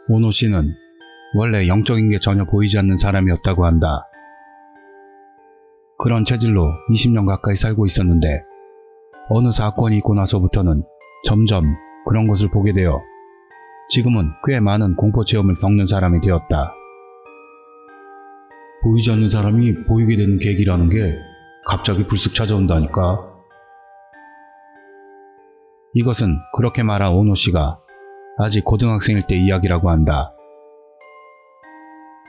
오노 씨는 원래 영적인 게 전혀 보이지 않는 사람이었다고 한다. 그런 체질로 20년 가까이 살고 있었는데 어느 사건이 있고 나서부터는 점점 그런 것을 보게 되어 지금은 꽤 많은 공포 체험을 겪는 사람이 되었다. 보이지 않는 사람이 보이게 되는 계기라는 게 갑자기 불쑥 찾아온다니까. 이것은 그렇게 말한 오노 씨가 아직 고등학생일 때 이야기라고 한다.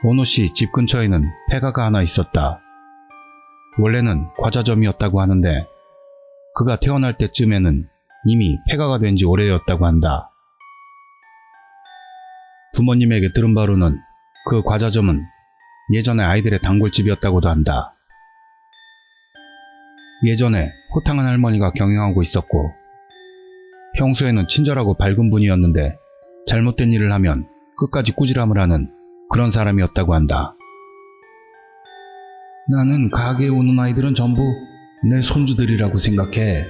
오노 씨 집 근처에는 폐가가 하나 있었다. 원래는 과자점이었다고 하는데 그가 태어날 때쯤에는 이미 폐가가 된 지 오래되었다고 한다. 부모님에게 들은 바로는 그 과자점은 예전에 아이들의 단골집이었다고도 한다. 예전에 호탕한 할머니가 경영하고 있었고 평소에는 친절하고 밝은 분이었는데 잘못된 일을 하면 끝까지 꾸지람을 하는 그런 사람이었다고 한다. 나는 가게에 오는 아이들은 전부 내 손주들이라고 생각해.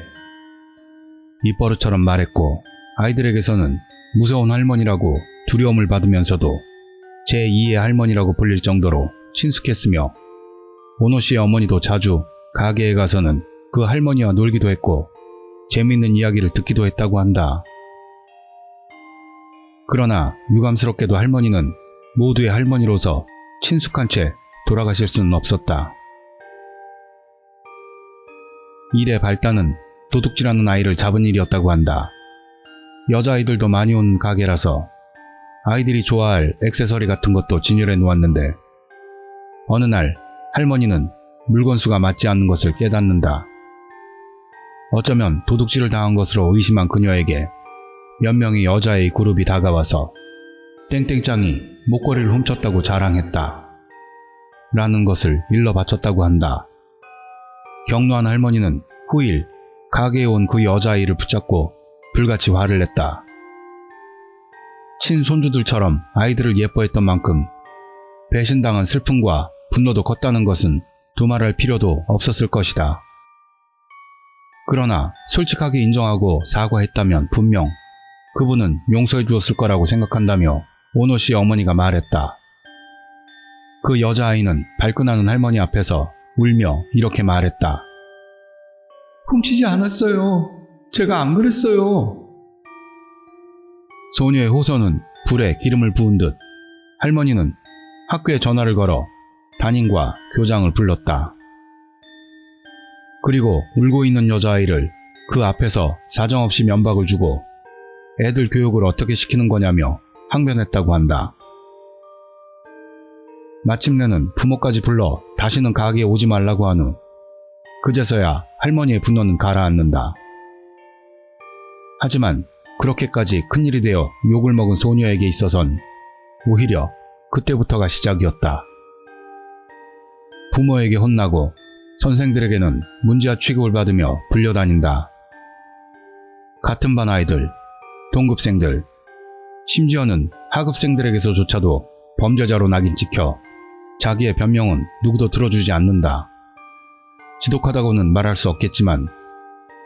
입버릇처럼 말했고 아이들에게서는 무서운 할머니라고 두려움을 받으면서도 제2의 할머니라고 불릴 정도로 친숙했으며 오노 씨의 어머니도 자주 가게에 가서는 그 할머니와 놀기도 했고 재미있는 이야기를 듣기도 했다고 한다. 그러나 유감스럽게도 할머니는 모두의 할머니로서 친숙한 채 돌아가실 수는 없었다. 일의 발단은 도둑질하는 아이를 잡은 일이었다고 한다. 여자아이들도 많이 온 가게라서 아이들이 좋아할 액세서리 같은 것도 진열해 놓았는데 어느 날 할머니는 물건수가 맞지 않는 것을 깨닫는다. 어쩌면 도둑질을 당한 것으로 의심한 그녀에게 몇 명의 여자의 그룹이 다가와서 땡땡짱이 목걸이를 훔쳤다고 자랑했다. 라는 것을 일러 바쳤다고 한다. 격노한 할머니는 후일 가게에 온 그 여자아이를 붙잡고 불같이 화를 냈다. 친손주들처럼 아이들을 예뻐했던 만큼 배신당한 슬픔과 분노도 컸다는 것은 두말할 필요도 없었을 것이다. 그러나 솔직하게 인정하고 사과했다면 분명 그분은 용서해 주었을 거라고 생각한다며 오노 씨 어머니가 말했다. 그 여자아이는 발끈하는 할머니 앞에서 울며 이렇게 말했다. 훔치지 않았어요. 제가 안 그랬어요. 소녀의 호소는 불에 기름을 부은 듯 할머니는 학교에 전화를 걸어 담임과 교장을 불렀다. 그리고 울고 있는 여자아이를 그 앞에서 사정없이 면박을 주고 애들 교육을 어떻게 시키는 거냐며 항변했다고 한다. 마침내는 부모까지 불러 다시는 가게에 오지 말라고 한 후 그제서야 할머니의 분노는 가라앉는다. 하지만 그렇게까지 큰일이 되어 욕을 먹은 소녀에게 있어선 오히려 그때부터가 시작이었다. 부모에게 혼나고 선생들에게는 문제와 취급을 받으며 불려다닌다. 같은 반 아이들, 동급생들, 심지어는 하급생들에게서조차도 범죄자로 낙인 찍혀 자기의 변명은 누구도 들어주지 않는다. 지독하다고는 말할 수 없겠지만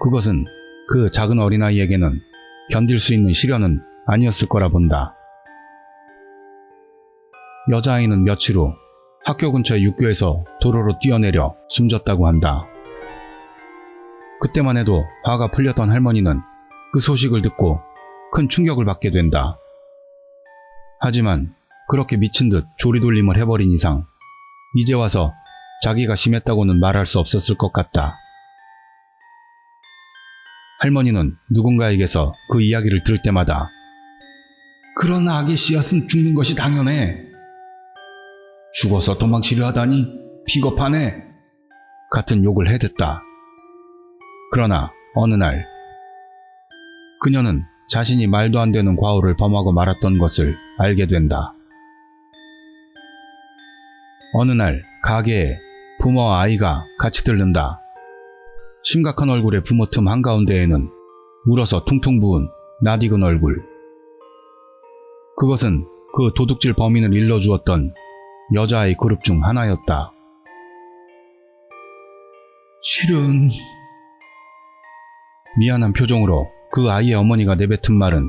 그것은 그 작은 어린아이에게는 견딜 수 있는 시련은 아니었을 거라 본다. 여자아이는 며칠 후 학교 근처의 육교에서 도로로 뛰어내려 숨졌다고 한다. 그때만 해도 화가 풀렸던 할머니는 그 소식을 듣고 큰 충격을 받게 된다. 하지만 그렇게 미친 듯 조리돌림을 해버린 이상 이제 와서 자기가 심했다고는 말할 수 없었을 것 같다. 할머니는 누군가에게서 그 이야기를 들을 때마다 그런 악의 씨앗은 죽는 것이 당연해. 죽어서 도망치려 하다니 비겁하네. 같은 욕을 해댔다. 그러나 어느 날 그녀는 자신이 말도 안 되는 과오를 범하고 말았던 것을 알게 된다. 어느 날 가게에 부모와 아이가 같이 들른다. 심각한 얼굴의 부모 틈 한가운데에는 울어서 퉁퉁 부은 낯익은 얼굴. 그것은 그 도둑질 범인을 일러주었던 여자아이 그룹 중 하나였다. 실은... 미안한 표정으로 그 아이의 어머니가 내뱉은 말은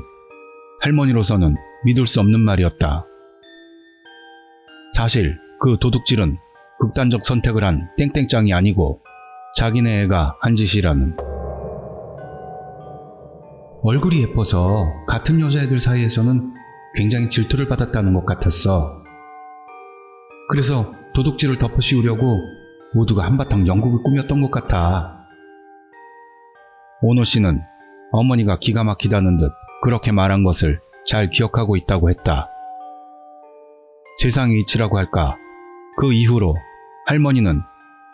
할머니로서는 믿을 수 없는 말이었다. 사실 그 도둑질은 극단적 선택을 한 땡땡짱이 아니고 자기네 애가 한 짓이라는. 얼굴이 예뻐서 같은 여자애들 사이에서는 굉장히 질투를 받았다는 것 같았어. 그래서 도둑질을 덮어씌우려고 모두가 한바탕 연극을 꾸몄던 것 같아. 오노 씨는 어머니가 기가 막히다는 듯 그렇게 말한 것을 잘 기억하고 있다고 했다. 세상의 이치라고 할까. 그 이후로 할머니는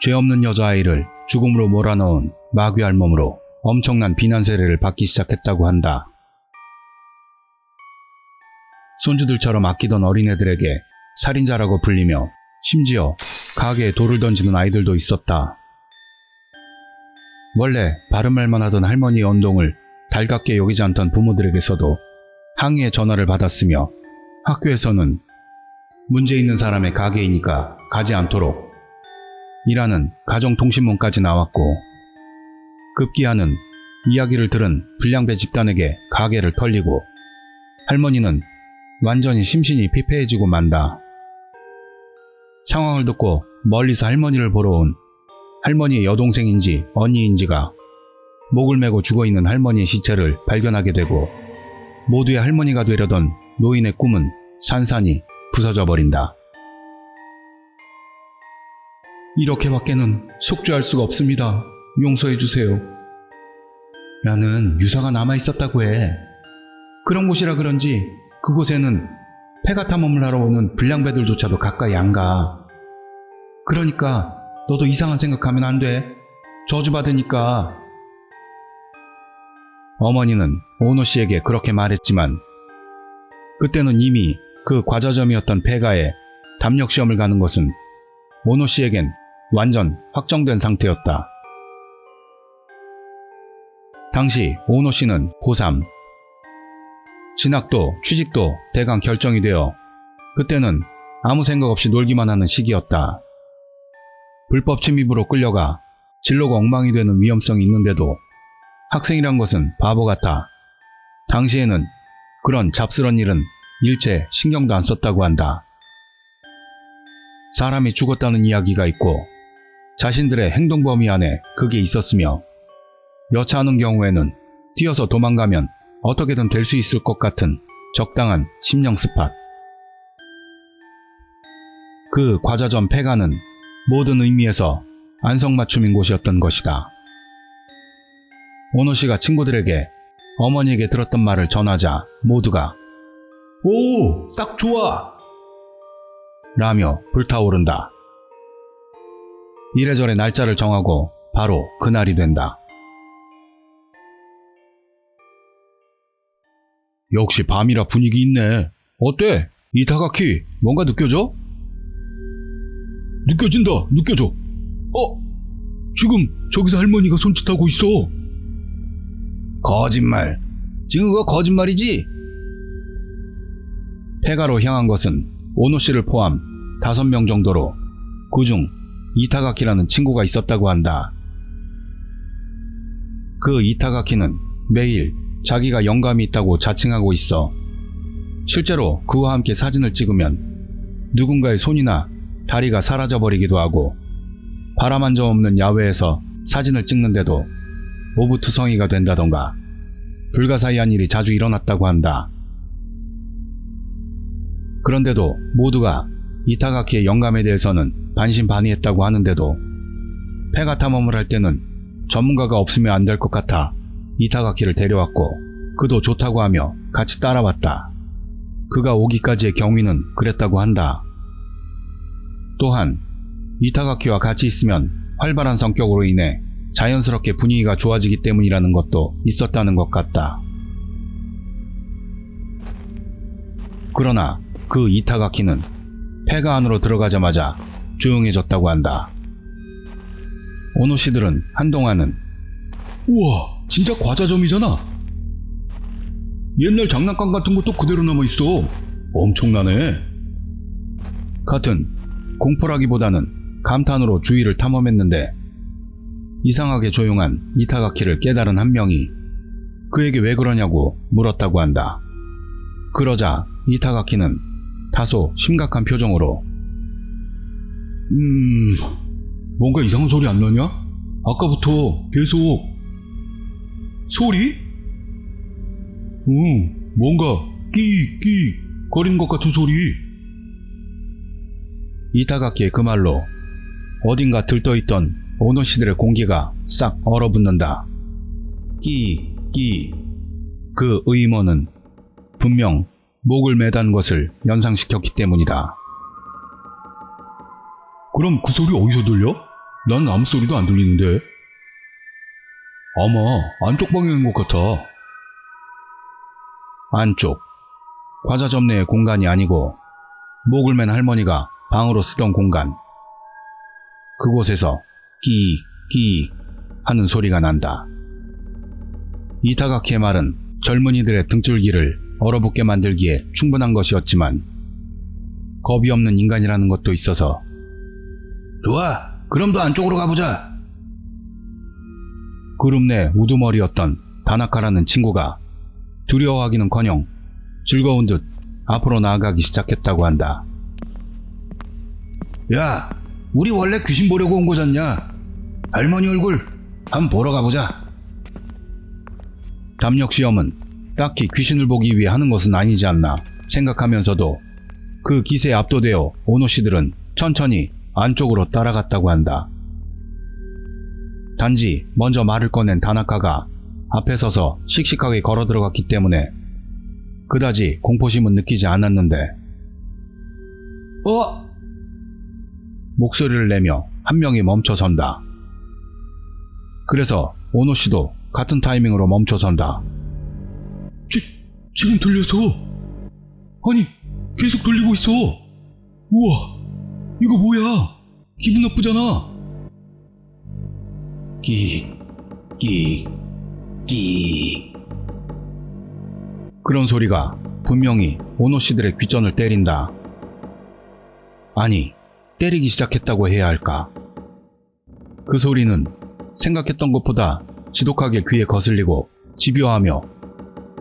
죄 없는 여자아이를 죽음으로 몰아넣은 마귀 알몸으로 엄청난 비난 세례를 받기 시작했다고 한다. 손주들처럼 아끼던 어린애들에게 살인자라고 불리며 심지어 가게에 돌을 던지는 아이들도 있었다. 원래 바른 말만 하던 할머니의 언동을 달갑게 여기지 않던 부모들에게서도 항의의 전화를 받았으며 학교에서는 문제 있는 사람의 가게이니까 가지 않도록 이라는 가정통신문까지 나왔고, 급기야는 이야기를 들은 불량배 집단에게 가게를 털리고 할머니는 완전히 심신이 피폐해지고 만다. 상황을 듣고 멀리서 할머니를 보러 온 할머니의 여동생인지 언니인지가 목을 메고 죽어있는 할머니의 시체를 발견하게 되고 모두의 할머니가 되려던 노인의 꿈은 산산이 부서져 버린다. 이렇게밖에는 속죄할 수가 없습니다. 용서해 주세요. 라는 유서가 남아있었다고 해. 그런 곳이라 그런지 그곳에는 폐가 탐험을 하러 오는 불량배들조차도 가까이 안 가. 그러니까 너도 이상한 생각하면 안 돼. 저주받으니까. 어머니는 오노 씨에게 그렇게 말했지만 그때는 이미 그 과자점이었던 폐가에 담력 시험을 가는 것은 오노 씨에겐 완전 확정된 상태였다. 당시 오노 씨는 고3. 진학도 취직도 대강 결정이 되어 그때는 아무 생각 없이 놀기만 하는 시기였다. 불법 침입으로 끌려가 진로가 엉망이 되는 위험성이 있는데도 학생이란 것은 바보 같아 당시에는 그런 잡스런 일은 일체 신경도 안 썼다고 한다. 사람이 죽었다는 이야기가 있고 자신들의 행동 범위 안에 그게 있었으며 여차하는 경우에는 뛰어서 도망가면 어떻게든 될 수 있을 것 같은 적당한 심령 스팟. 그 과자점 폐가는 모든 의미에서 안성맞춤인 곳이었던 것이다. 오노 씨가 친구들에게 어머니에게 들었던 말을 전하자 모두가 오! 딱 좋아! 라며 불타오른다. 이래저래 날짜를 정하고 바로 그날이 된다. 역시 밤이라 분위기 있네. 어때? 이타가키 뭔가 느껴져? 느껴진다. 느껴져. 지금 저기서 할머니가 손짓하고 있어. 거짓말. 지금 그거 거짓말이지? 폐가로 향한 것은 오노 씨를 포함 5명 정도로 그중 이타가키라는 친구가 있었다고 한다. 그 이타가키는 매일 자기가 영감이 있다고 자칭하고 있어. 실제로 그와 함께 사진을 찍으면 누군가의 손이나 다리가 사라져버리기도 하고 바람 한 점 없는 야외에서 사진을 찍는데도 오브투성이가 된다던가 불가사의한 일이 자주 일어났다고 한다. 그런데도 모두가 이타가키의 영감에 대해서는 반신반의했다고 하는데도 폐가 탐험을 할 때는 전문가가 없으면 안 될 것 같아 이타가키를 데려왔고 그도 좋다고 하며 같이 따라왔다. 그가 오기까지의 경위는 그랬다고 한다. 또한 이타가키와 같이 있으면 활발한 성격으로 인해 자연스럽게 분위기가 좋아지기 때문이라는 것도 있었다는 것 같다. 그러나 그 이타가키는 폐가 안으로 들어가자마자 조용해졌다고 한다. 오노 씨들은 한동안은 우와 진짜 과자점이잖아. 옛날 장난감 같은 것도 그대로 남아있어. 엄청나네. 같은 공포라기보다는 감탄으로 주위를 탐험했는데 이상하게 조용한 이타가키를 깨달은 한 명이 그에게 왜 그러냐고 물었다고 한다. 그러자 이타가키는 다소 심각한 표정으로 뭔가 이상한 소리 안 나냐? 아까부터 계속 소리? 뭔가 끼 거리는 것 같은 소리. 이타가키의 그 말로 어딘가 들떠있던 오노씨들의 공기가 싹 얼어붙는다. 끼. 그 의문은 분명 목을 매단 것을 연상시켰기 때문이다. 그럼 그 소리 어디서 들려? 난 아무 소리도 안 들리는데. 아마 안쪽 방향인 것 같아. 안쪽. 과자 점내의 공간이 아니고 목을 맨 할머니가 방으로 쓰던 공간. 그곳에서 끼 하는 소리가 난다. 이타가키의 말은 젊은이들의 등줄기를 얼어붙게 만들기에 충분한 것이었지만 겁이 없는 인간이라는 것도 있어서 좋아, 그럼 더 안쪽으로 가보자. 그룹 내 우두머리였던 다나카라는 친구가 두려워하기는커녕 즐거운 듯 앞으로 나아가기 시작했다고 한다. 야, 우리 원래 귀신 보려고 온 거잖냐? 할머니 얼굴 한번 보러 가보자. 담력시험은 딱히 귀신을 보기 위해 하는 것은 아니지 않나 생각하면서도 그 기세에 압도되어 오노씨들은 천천히 안쪽으로 따라갔다고 한다. 단지 먼저 말을 꺼낸 다나카가 앞에 서서 씩씩하게 걸어 들어갔기 때문에 그다지 공포심은 느끼지 않았는데 목소리를 내며 한 명이 멈춰선다. 그래서 오노씨도 같은 타이밍으로 멈춰선다. 지금 들려서? 아니, 계속 들리고 있어. 우와, 이거 뭐야? 기분 나쁘잖아. 끼. 그런 소리가 분명히 오노씨들의 귓전을 때린다. 아니, 때리기 시작했다고 해야 할까? 그 소리는 생각했던 것보다 지독하게 귀에 거슬리고 집요하며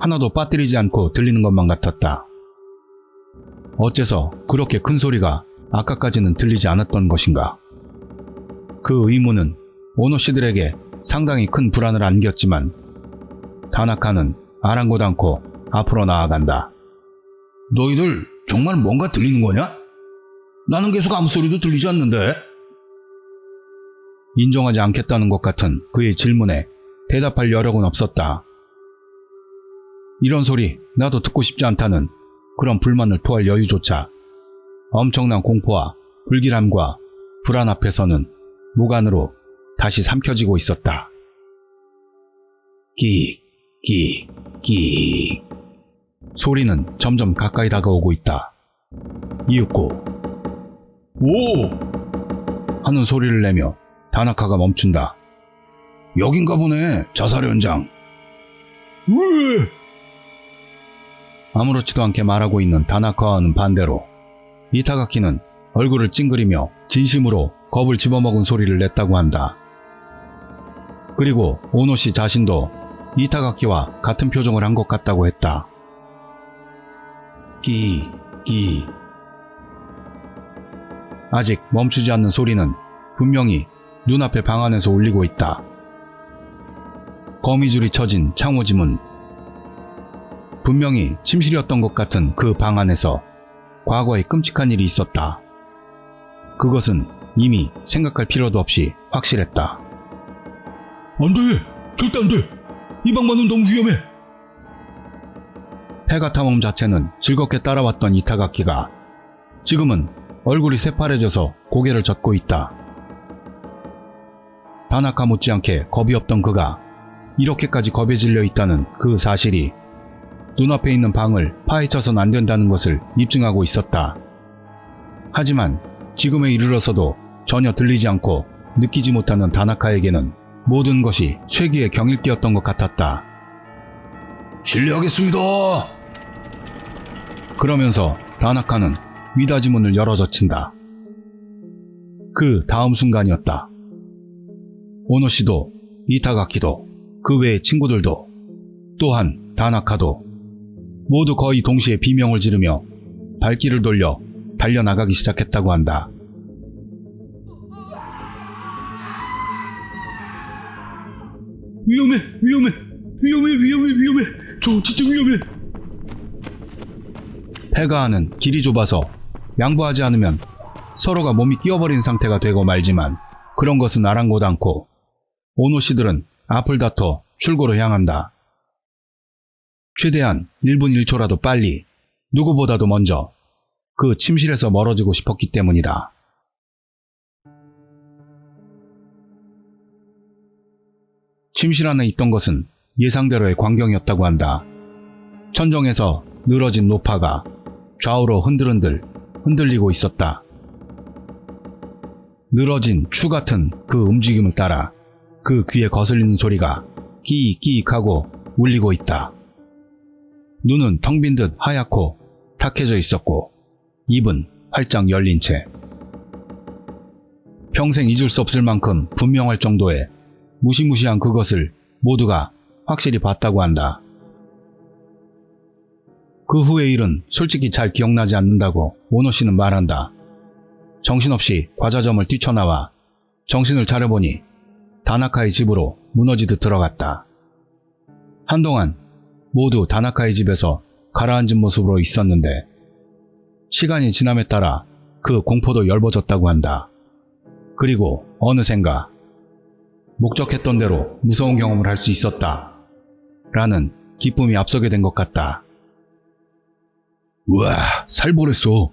하나도 빠뜨리지 않고 들리는 것만 같았다. 어째서 그렇게 큰 소리가 아까까지는 들리지 않았던 것인가? 그 의문은 오노씨들에게 상당히 큰 불안을 안겼지만 다나카는 아랑곳 않고 앞으로 나아간다. 너희들 정말 뭔가 들리는 거냐? 나는 계속 아무 소리도 들리지 않는데. 인정하지 않겠다는 것 같은 그의 질문에 대답할 여력은 없었다. 이런 소리 나도 듣고 싶지 않다는 그런 불만을 토할 여유조차 엄청난 공포와 불길함과 불안 앞에서는 무관으로 다시 삼켜지고 있었다. 끼. 소리는 점점 가까이 다가오고 있다. 이윽고 오! 하는 소리를 내며 다나카가 멈춘다. 여긴가 보네, 자살 현장. 왜? 아무렇지도 않게 말하고 있는 다나카와는 반대로 이타가키는 얼굴을 찡그리며 진심으로 겁을 집어먹은 소리를 냈다고 한다. 그리고 오노씨 자신도 이타가키와 같은 표정을 한 것 같다고 했다. 끼. 아직 멈추지 않는 소리는 분명히 눈앞의 방 안에서 울리고 있다. 거미줄이 쳐진 창호지문. 분명히 침실이었던 것 같은 그 방 안에서 과거에 끔찍한 일이 있었다. 그것은 이미 생각할 필요도 없이 확실했다. 안 돼! 절대 안 돼! 이 방만은 너무 위험해! 폐가 탐험 자체는 즐겁게 따라왔던 이타가키가 지금은 얼굴이 새파래져서 고개를 젓고 있다. 다나카 못지않게 겁이 없던 그가 이렇게까지 겁에 질려 있다는 그 사실이 눈앞에 있는 방을 파헤쳐선 안 된다는 것을 입증하고 있었다. 하지만 지금에 이르러서도 전혀 들리지 않고 느끼지 못하는 다나카에게는 모든 것이 쇠기의 경일기였던 것 같았다. 실례하겠습니다. 그러면서 다나카는 미닫이 문을 열어젖힌다. 그 다음 순간이었다. 오노씨도 이타가키도 그 외의 친구들도 또한 다나카도 모두 거의 동시에 비명을 지르며 발길을 돌려 달려나가기 시작했다고 한다. 위험해, 위험해, 위험해, 위험해, 위험해. 저 진짜 위험해. 폐가하는 길이 좁아서 양보하지 않으면 서로가 몸이 끼어버린 상태가 되고 말지만 그런 것은 아랑곳 않고 오노 씨들은 앞을 다퉈 출구로 향한다. 최대한 1분 1초라도 빨리 누구보다도 먼저 그 침실에서 멀어지고 싶었기 때문이다. 침실 안에 있던 것은 예상대로의 광경이었다고 한다. 천정에서 늘어진 노파가 좌우로 흔들리고 있었다. 늘어진 추 같은 그 움직임을 따라 그 귀에 거슬리는 소리가 끼익끼익하고 울리고 있다. 눈은 텅 빈 듯 하얗고 탁해져 있었고 입은 활짝 열린 채 평생 잊을 수 없을 만큼 분명할 정도의 무시무시한 그것을 모두가 확실히 봤다고 한다. 그 후의 일은 솔직히 잘 기억나지 않는다고 오노 씨는 말한다. 정신없이 과자점을 뛰쳐나와 정신을 차려보니 다나카의 집으로 무너지듯 들어갔다. 한동안 모두 다나카의 집에서 가라앉은 모습으로 있었는데 시간이 지남에 따라 그 공포도 엷어졌다고 한다. 그리고 어느샌가 목적했던 대로 무서운 경험을 할 수 있었다 라는 기쁨이 앞서게 된 것 같다. 우와, 살벌했어.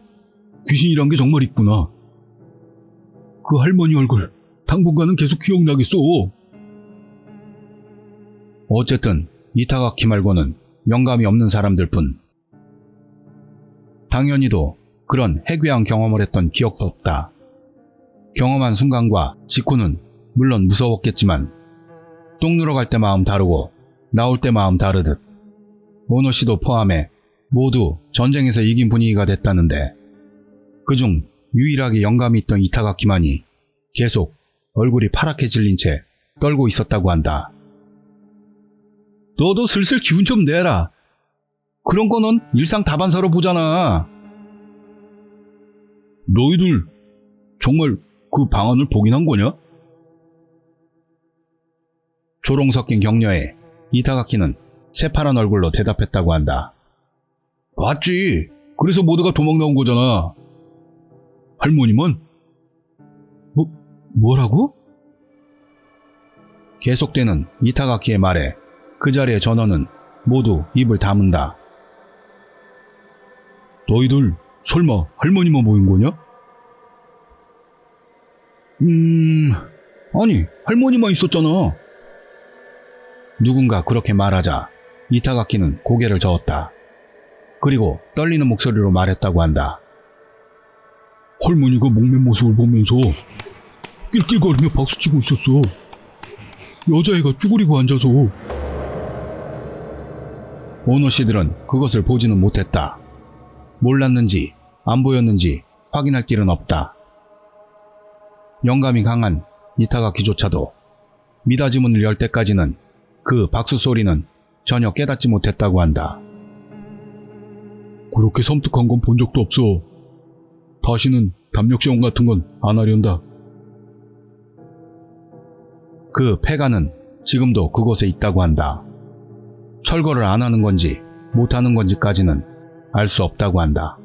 귀신이란 게 정말 있구나. 그 할머니 얼굴 당분간은 계속 기억나겠어. 어쨌든 이타가키 말고는 영감이 없는 사람들 뿐. 당연히도 그런 해괴한 경험을 했던 기억도 없다. 경험한 순간과 직후는 물론 무서웠겠지만 똥 누러 갈 때 마음 다르고 나올 때 마음 다르듯 오노 씨도 포함해 모두 전쟁에서 이긴 분위기가 됐다는데 그중 유일하게 영감이 있던 이타가키만이 계속 얼굴이 파랗게 질린 채 떨고 있었다고 한다. 너도 슬슬 기운 좀 내라. 그런 거는 일상 다반사로 보잖아. 너희들 정말 그 방안을 보긴 한 거냐? 조롱 섞인 격려에 이타가키는 새파란 얼굴로 대답했다고 한다. 봤지. 그래서 모두가 도망 나온 거잖아. 할머니만? 뭐라고? 계속되는 이타가키의 말에 그 자리의 전원은 모두 입을 다문다. 너희들 설마 할머니만 모인 거냐? 아니, 할머니만 있었잖아. 누군가 그렇게 말하자 이타가키는 고개를 저었다. 그리고 떨리는 목소리로 말했다고 한다. 할머니가 목맨 모습을 보면서 낄낄거리며 박수치고 있었어. 여자애가 쭈그리고 앉아서. 오노 씨들은 그것을 보지는 못했다. 몰랐는지 안 보였는지 확인할 길은 없다. 영감이 강한 이타가키조차도 미닫이문을 열 때까지는 그 박수 소리는 전혀 깨닫지 못했다고 한다. 그렇게 섬뜩한 건 본 적도 없어. 다시는 담력시험 같은 건 안 하련다. 그 폐가는 지금도 그곳에 있다고 한다. 철거를 안 하는 건지 못 하는 건지까지는 알 수 없다고 한다.